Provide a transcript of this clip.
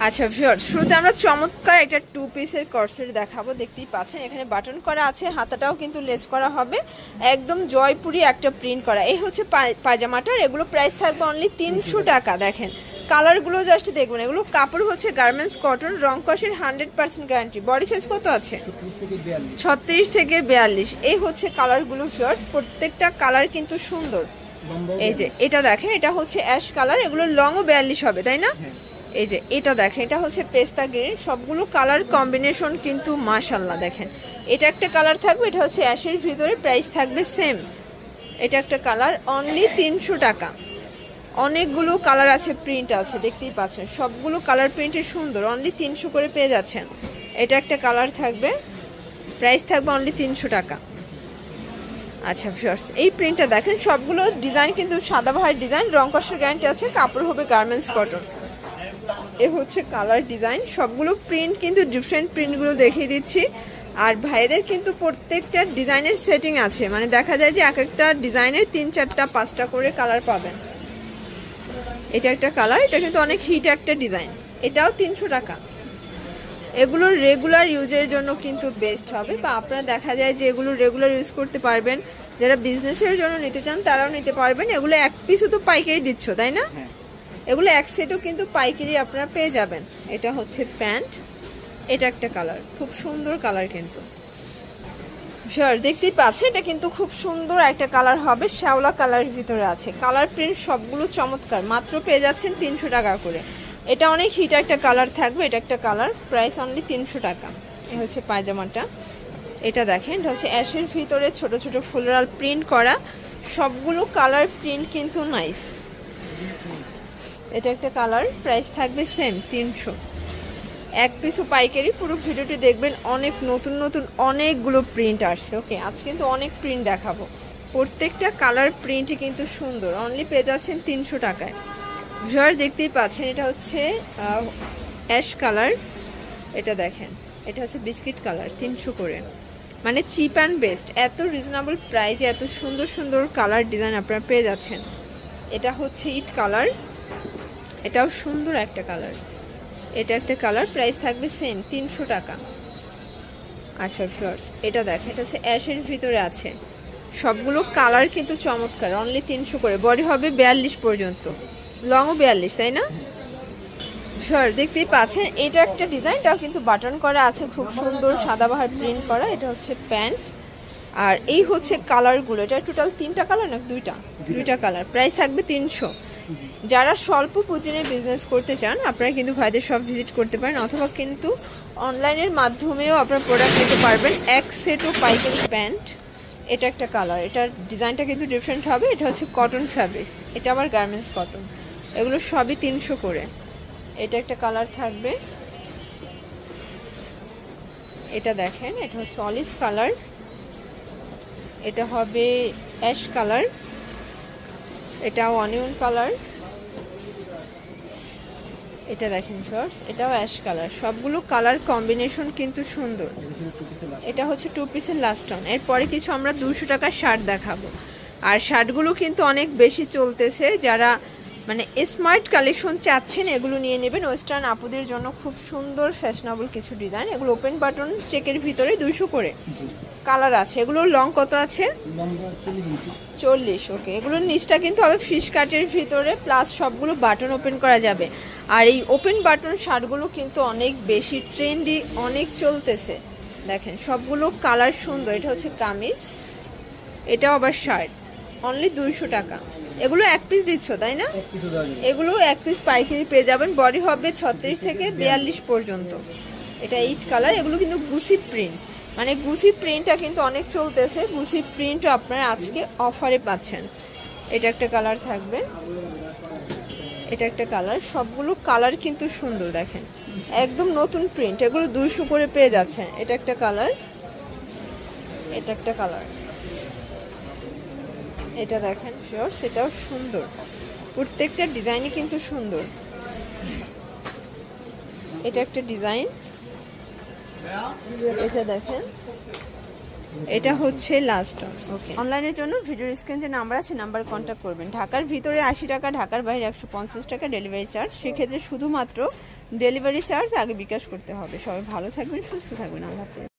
আচ্ছা ভিউয়ার্স, শুরুতে আমরা চমৎকার একটা 2 পিসের কর্সেট দেখাবো। দেখতেই পাচ্ছেন এখানে বাটন করা আছে, হাতাটাও কিন্তু লেস করা হবে, একদম জয়পুরি একটা প্রিন্ট করা। এই হচ্ছে পায়জামাটার, এগুলো প্রাইস থাকবে অনলি 300 টাকা। দেখেন কালারগুলো জাস্ট দেখবেন, এগুলো কাপড় হচ্ছে গার্মেন্টস কটন, রং কষের 100% গ্যারান্টি। বডি সাইজ কত আছে? 36 থেকে 42। এই হচ্ছে কালারগুলো ভিউয়ার্স, প্রত্যেকটা কালার কিন্তু সুন্দর। এই যে এটা দেখেন, এটা হচ্ছে অ্যাশ কালার, এগুলো লংও 42 হবে তাই না? এই যে এটা দেখেন, এটা হচ্ছে পেস্তা গ্রিন, সবগুলো কালার কম্বিনেশন কিন্তু মাশাআল্লাহ। দেখেন এটা একটা কালার থাকবে, এটা হচ্ছে অ্যাশের ভিতরে, প্রাইস থাকবে সেম। এটা একটা কালার অনলি 300 টাকা। অনেকগুলো কালার আছে, প্রিন্ট আছে, দেখতেই পাচ্ছেন সবগুলো কালার প্রিন্টের সুন্দর, অনলি 300 করে পেয়ে যাচ্ছেন। এটা একটা কালার থাকবে, প্রাইস থাকবে অনলি 300 টাকা। আচ্ছা ভিউয়ার্স, এই প্রিন্টটা দেখেন, সবগুলো ডিজাইন কিন্তু সাদাবাহার ডিজাইন, রং কষের গ্যারান্টি আছে, কাপড় হবে গার্মেন্টস কটন। এ হচ্ছে কালার ডিজাইন, সবগুলো প্রিন্ট কিন্তু ডিফারেন্ট প্রিন্টগুলো দেখিয়ে দিচ্ছি। আর ভাইদের কিন্তু প্রত্যেকটা ডিজাইনের সেটিং আছে, মানে দেখা যায় যে এক একটা ডিজাইনের 3, 4টা, 5টা করে কালার পাবেন। এটা একটা কালার, এটা কিন্তু অনেক হিট একটা ডিজাইন, এটাও 300 টাকা। এগুলো রেগুলার ইউজের জন্য কিন্তু বেস্ট হবে, বা আপনারা দেখা যায় যে এগুলো রেগুলার ইউজ করতে পারবেন, যারা বিজনেসের জন্য নিতে চান তারাও নিতে পারবেন। এগুলো এক পিসও তো পাইকারি দিচ্ছ তাই না? এগুলো এক সেটও কিন্তু পাইকারি আপনারা পেয়ে যাবেন। এটা হচ্ছে প্যান্ট, এটা একটা কালার, খুব সুন্দর কালার কিন্তু ভিউয়ার্স দেখতেই পাচ্ছেন, এটা কিন্তু খুব সুন্দর একটা কালার হবে, শ্যাওলা কালারের ভিতরে আছে। কালার প্রিন্ট সবগুলো চমৎকার, মাত্র পেয়ে যাচ্ছেন 300 টাকা করে। এটা অনেক হিট একটা কালার থাকবে, এটা একটা কালার, প্রাইস অনলি 300 টাকা। এ হচ্ছে পায়জামাটা, এটা দেখেন, এটা হচ্ছে অ্যাশের ভিতরে ছোট ছোট ফ্লোরাল প্রিন্ট করা, সবগুলো কালার প্রিন্ট কিন্তু নাইস। এটা একটা কালার, প্রাইস থাকবে সেম 300। এক পিসও পাইকারি। পুরো ভিডিওটি দেখবেন, অনেক নতুন নতুন অনেকগুলো প্রিন্ট আসছে। ওকে, আজ কিন্তু অনেক প্রিন্ট দেখাবো, প্রত্যেকটা কালার প্রিন্টই কিন্তু সুন্দর, অনলি পেয়ে যাচ্ছেন 300 টাকায়। ভিউয়ার্স দেখতেই পাচ্ছেন, এটা হচ্ছে অ্যাশ কালার, এটা দেখেন, এটা হচ্ছে বিস্কিট কালার, 300 করে, মানে চিপ অ্যান্ড বেস্ট। এত রিজনেবল প্রাইসে এত সুন্দর সুন্দর কালার ডিজাইন আপনারা পেয়ে যাচ্ছেন। এটা হচ্ছে ইট কালার, এটাও সুন্দর একটা কালার, এটা একটা কালার, প্রাইস থাকবে সেম 300 টাকা। আচ্ছা ভিউয়ার্স, এটা দেখেন, এটা হচ্ছে অ্যাশের ভিতরে আছে, সবগুলো কালার কিন্তু চমৎকার, অনলি 300 করে। বডি হবে 42 পর্যন্ত, লংও 42 তাই না? ভিউয়ার্স দেখতেই পাচ্ছেন, এটা একটা ডিজাইনটাও কিন্তু বাটন করা আছে, খুব সুন্দর সাদাবাহার প্রিন্ট করা। এটা হচ্ছে প্যান্ট, আর এই হচ্ছে কালারগুলো, এটা টোটাল 3টা কালার না দুইটা কালার, প্রাইস থাকবে 300। যারা স্বল্প পুঁজি নিয়ে বিজনেস করতে চান আপনারা কিন্তু ভাইদের সব ভিজিট করতে পারেন, অথবা কিন্তু অনলাইনের মাধ্যমেও আপনারা প্রোডাক্ট নিতে পারবেন। এক সেটও পাইকারি প্যান্ট, এটা একটা কালার, এটার ডিজাইনটা কিন্তু ডিফারেন্ট হবে। এটা হচ্ছে কটন ফ্যাব্রিক্স, এটা আবার গার্মেন্টস কটন, এগুলো সবই 300 করে। এটা একটা কালার থাকবে, এটা দেখেন, এটা হচ্ছে অলিভ কালার, এটা হবে অ্যাশ কালার, এটাও অনিয়ন কালার, এটা দেখেন ভিউয়ার্স, এটাও অ্যাশ কালার, সবগুলো কালার কম্বিনেশন কিন্তু সুন্দর। এটা হচ্ছে 2 পিসের লাস্ট অন। এরপরে কিছু আমরা 200 টাকার শার্ট দেখাবো, আর শার্টগুলো কিন্তু অনেক বেশি চলতেছে, যারা মানে স্মার্ট কালেকশন চাচ্ছেন এগুলো নিয়ে নেবেন। ওয়েস্টার্ন আপুদের জন্য খুব সুন্দর ফ্যাশনেবল কিছু ডিজাইন, এগুলো ওপেন বাটন চেকের ভিতরে 200 করে কালার আছে। এগুলো লং কত আছে? 40। ওকে, এগুলোর নিচটা কিন্তু হবে ফিশ কাটের ভিতরে, প্লাস সবগুলো বাটন ওপেন করা যাবে। আর এই ওপেন বাটন শার্টগুলো কিন্তু অনেক বেশি ট্রেন্ডি, অনেক চলতেছে। দেখেন সবগুলো কালার সুন্দর। এটা হচ্ছে কামিজ, এটাও আবার শার্ট, অনলি 200 টাকা। এগুলো এক পিস দিচ্ছ তাই না? এগুলো এক পিস পাইকারি পেয়ে যাবেন। বডি হবে 36 থেকে 42 পর্যন্ত। এটা ইট কালার, এগুলো কিন্তু গুসি প্রিন্ট, মানে গুসি প্রিন্টটা কিন্তু অনেক চলতেছে, গুসি প্রিন্টও আপনারা আজকে অফারে পাচ্ছেন। এটা একটা কালার থাকবে, এটা একটা কালার, সবগুলো কালার কিন্তু সুন্দর, দেখেন একদম নতুন প্রিন্ট, এগুলো 200 করে পেয়ে যাচ্ছেন। এটা একটা কালার, এটা একটা কালার, এটা দেখেন শিওর, সেটাও সুন্দর, প্রত্যেকটা ডিজাইনই কিন্তু সুন্দর। এটা একটা ডিজাইন, এটা দেখেন, এটা হচ্ছে লাস্ট অন। ওকে, অনলাইনের জন্য ভিডিওর স্ক্রিন যে নাম্বার আছে নাম্বার কন্ট্যাক্ট করবেন। ঢাকার ভিতরে 80 টাকা, ঢাকার বাইরে 150 টাকা ডেলিভারি চার্জ। সেক্ষেত্রে শুধুমাত্র ডেলিভারি চার্জ আগে বিকাশ করতে হবে। সবাই ভালো থাকবেন, সুস্থ থাকবেন, আল্লাহ হাফেজ।